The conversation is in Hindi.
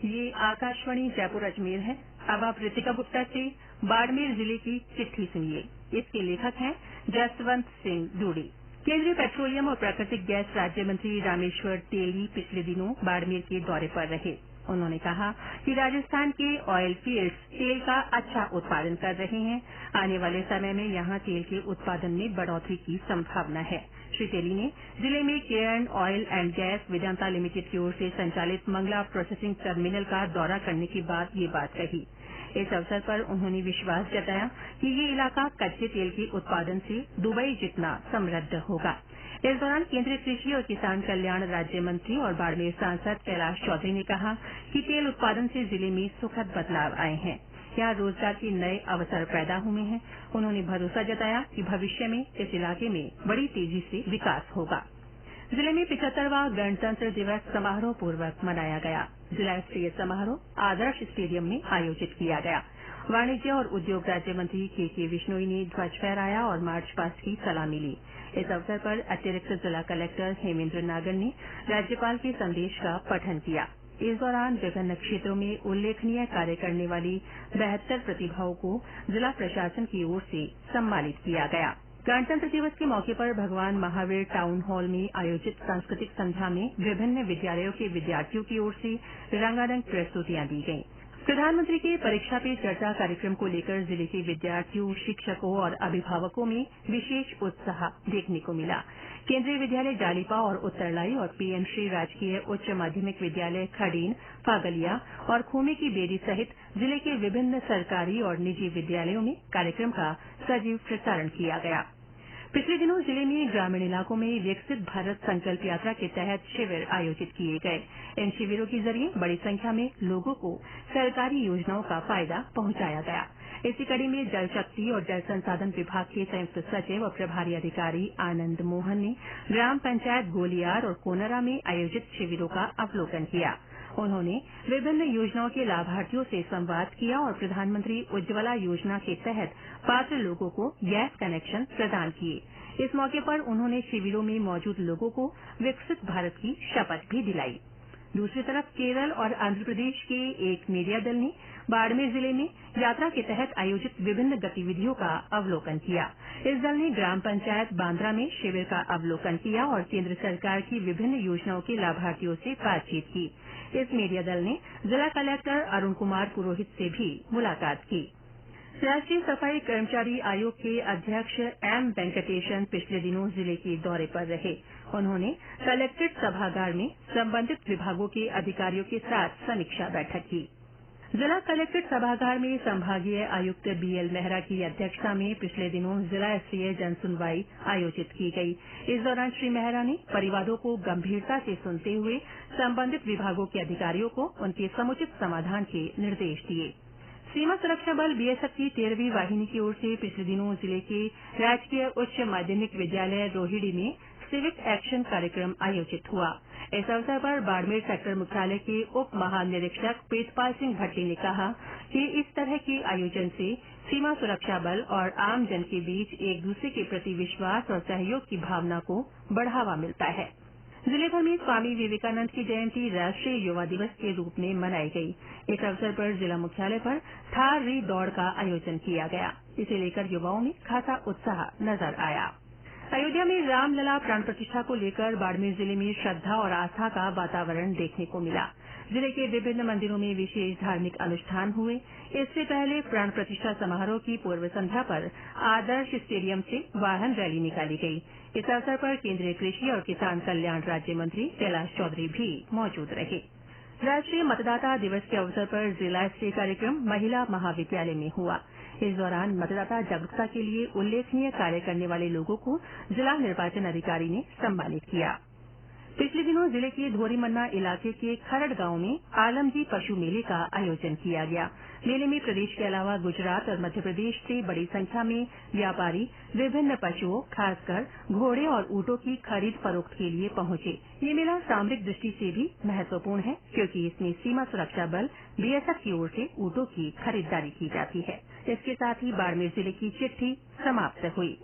ये आकाशवाणी जयपुर अजमेर है। अब आप ऋतिका गुप्ता से बाड़मेर जिले की चिट्ठी सुनिए। इसके लेखक हैं जसवंत सिंह डूडी। केंद्रीय पेट्रोलियम और प्राकृतिक गैस राज्य मंत्री रामेश्वर तेली पिछले दिनों बाड़मेर के दौरे पर रहे। उन्होंने कहा कि राजस्थान के ऑयल फील्ड्स तेल का अच्छा उत्पादन कर रहे हैं। आने वाले समय में यहां तेल के उत्पादन में बढ़ोतरी की संभावना है। श्री तेली ने जिले में Cairn oil and gas Vedanta limited की ओर से संचालित मंगला प्रोसेसिंग टर्मिनल का दौरा करने के बाद ये बात कही। इस अवसर पर उन्होंने विश्वास जताया कि ये इलाका कच्चे तेल के उत्पादन से दुबई जितना समृद्ध होगा। इस दौरान केंद्रीय कृषि और किसान कल्याण राज्य मंत्री और बाड़मेर सांसद कैलाश चौधरी ने कहा कि तेल उत्पादन से जिले में सुखद बदलाव आए हैं। यहाँ रोजगार के नए अवसर पैदा हुए हैं। उन्होंने भरोसा जताया कि भविष्य में इस इलाके में बड़ी तेजी से विकास होगा। जिले में 75वां गणतंत्र दिवस समारोह पूर्वक मनाया गया। जिला स्तरीय समारोह आदर्श स्टेडियम में आयोजित किया गया। वाणिज्य और उद्योग राज्य मंत्री के विश्नोई ने ध्वज फहराया और मार्च पास्ट की सलामी ली। इस अवसर पर अतिरिक्त जिला कलेक्टर हेमेंद्र नागर ने राज्यपाल के संदेश का पठन किया। इस दौरान विभिन्न क्षेत्रों में उल्लेखनीय कार्य करने वाली 72 प्रतिभाओं को जिला प्रशासन की ओर से सम्मानित किया गया। गणतंत्र दिवस के मौके पर भगवान महावीर टाउन हॉल में आयोजित सांस्कृतिक संध्या में विभिन्न विद्यालयों के विद्यार्थियों की ओर से रंगारंग प्रस्तुतियां दी गईं। प्रधानमंत्री के परीक्षा पे चर्चा कार्यक्रम को लेकर जिले के विद्यार्थियों, शिक्षकों और अभिभावकों में विशेष उत्साह देखने को मिला। केंद्रीय विद्यालय जालीपा और उत्तरलाई और पीएम श्री राजकीय उच्च माध्यमिक विद्यालय खडीन, फागलिया और खूमे की बेरी सहित जिले के विभिन्न सरकारी और निजी विद्यालयों में कार्यक्रम का सजीव प्रसारण किया गया। पिछले दिनों जिले में ग्रामीण इलाकों में विकसित भारत संकल्प यात्रा के तहत शिविर आयोजित किए गए। इन शिविरों के जरिए बड़ी संख्या में लोगों को सरकारी योजनाओं का फायदा पहुंचाया गया। इसी कड़ी में जल शक्ति और जल संसाधन विभाग के संयुक्त सचिव और प्रभारी अधिकारी आनंद मोहन ने ग्राम पंचायत गोलियार और कोनरा में आयोजित शिविरों का अवलोकन किया। उन्होंने विभिन्न योजनाओं के लाभार्थियों से संवाद किया और प्रधानमंत्री उज्ज्वला योजना के तहत पात्र लोगों को गैस कनेक्शन प्रदान किए। इस मौके पर उन्होंने शिविरों में मौजूद लोगों को विकसित भारत की शपथ भी दिलाई। दूसरी तरफ केरल और आंध्र प्रदेश के एक मीडिया दल ने बाड़मेर जिले में यात्रा के तहत आयोजित विभिन्न गतिविधियों का अवलोकन किया। इस दल ने ग्राम पंचायत बांद्रा में शिविर का अवलोकन किया और केंद्र सरकार की विभिन्न योजनाओं के लाभार्थियों से बातचीत की। इस मीडिया दल ने जिला कलेक्टर अरुण कुमार पुरोहित से भी मुलाकात की। राष्ट्रीय सफाई कर्मचारी आयोग के अध्यक्ष एम वेंकटेशन पिछले दिनों जिले के दौरे पर रहे। उन्होंने कलेक्ट्रेट सभागार में संबंधित विभागों के अधिकारियों के साथ समीक्षा बैठक की। जिला कलेक्ट्रेट सभागार में संभागीय आयुक्त बीएल मेहरा की अध्यक्षता में पिछले दिनों जिला स्तरीय जनसुनवाई आयोजित की गई। इस दौरान श्री मेहरा ने परिवादों को गंभीरता से सुनते हुए संबंधित विभागों के अधिकारियों को उनके समुचित समाधान के निर्देश दिए। सीमा सुरक्षा बल बीएसएफ की 13वीं वाहिनी की ओर से पिछले दिनों जिले के राजकीय उच्च माध्यमिक विद्यालय रोहिड़ी में सिविक एक्शन कार्यक्रम आयोजित हुआ। इस अवसर पर बाड़मेर सेक्टर मुख्यालय के उप महानिरीक्षक प्रीतपाल सिंह भट्टी ने कहा कि इस तरह के आयोजन से सीमा सुरक्षा बल और आम जन के बीच एक दूसरे के प्रति विश्वास और सहयोग की भावना को बढ़ावा मिलता है। जिले भर में स्वामी विवेकानंद की जयंती राष्ट्रीय युवा दिवस के रूप में मनाई गई। इस अवसर पर जिला मुख्यालय पर थार री दौड़ का आयोजन किया गया। इसे लेकर युवाओं में खासा उत्साह नजर आया। अयोध्या में रामलला प्राण प्रतिष्ठा को लेकर बाड़मेर जिले में श्रद्धा और आस्था का वातावरण देखने को मिला। जिले के विभिन्न मंदिरों में विशेष धार्मिक अनुष्ठान हुए। इससे पहले प्राण प्रतिष्ठा समारोह की पूर्व संध्या पर आदर्श स्टेडियम से वाहन रैली निकाली गई। इस अवसर पर केंद्रीय कृषि और किसान कल्याण राज्य मंत्री कैलाश चौधरी भी मौजूद रहे। राष्ट्रीय मतदाता दिवस के अवसर पर जिला स्तरीय कार्यक्रम महिला महाविद्यालय में हुआ। इस दौरान मतदाता जागरूकता के लिए उल्लेखनीय कार्य करने वाले लोगों को जिला निर्वाचन अधिकारी ने सम्मानित किया। पिछले दिनों जिले के धोरीमन्ना इलाके के खरड़ गांव में आलमजी पशु मेले का आयोजन किया गया। मेले में प्रदेश के अलावा गुजरात और मध्य प्रदेश से बड़ी संख्या में व्यापारी विभिन्न पशुओं, खासकर घोड़े और ऊंटों की खरीद फरोख्त के लिए पहुंचे। ये मेला सामरिक दृष्टि से भी महत्वपूर्ण है, क्योंकि इसमें सीमा सुरक्षा बल बीएसएफ की ओर से ऊंटों की खरीदारी की जाती है। इसके साथ ही बाड़मेर जिले की चिट्ठी समाप्त हुई।